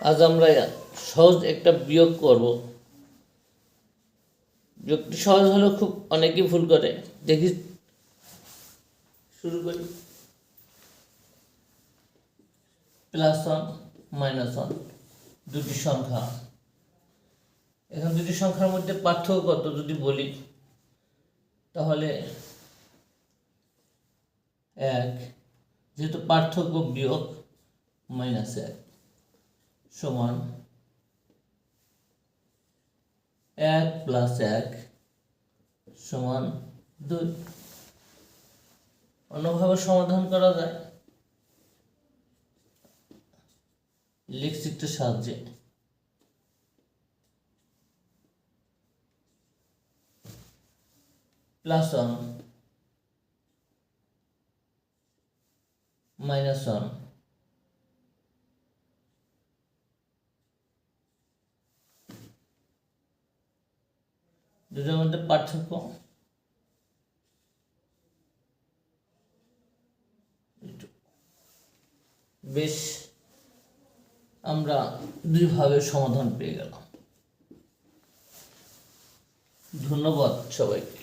আজ আমরা সহজ একটা বিয়োগ করব। বিয়োগটি সহজ হলেও খুব অনেকেই ভুল করে। দেখি, শুরু করি। +1 -1 দুটি সংখ্যা। এখন দুটি সংখ্যার মধ্যে পার্থক্য কত যদি বলি, তাহলে 1, যেহেতু পার্থক্য বিয়োগ -1 সমান 1 + 1 সমান 2। অন্যভাবে সমাধান করা যায় লেখচিত্রের সাহায্যে। +1 -1 দুটোর মধ্যে পার্থক্য বেশ, আমরা দুইভাবে সমাধান পেয়ে গেলাম। ধন্যবাদ সবাইকে।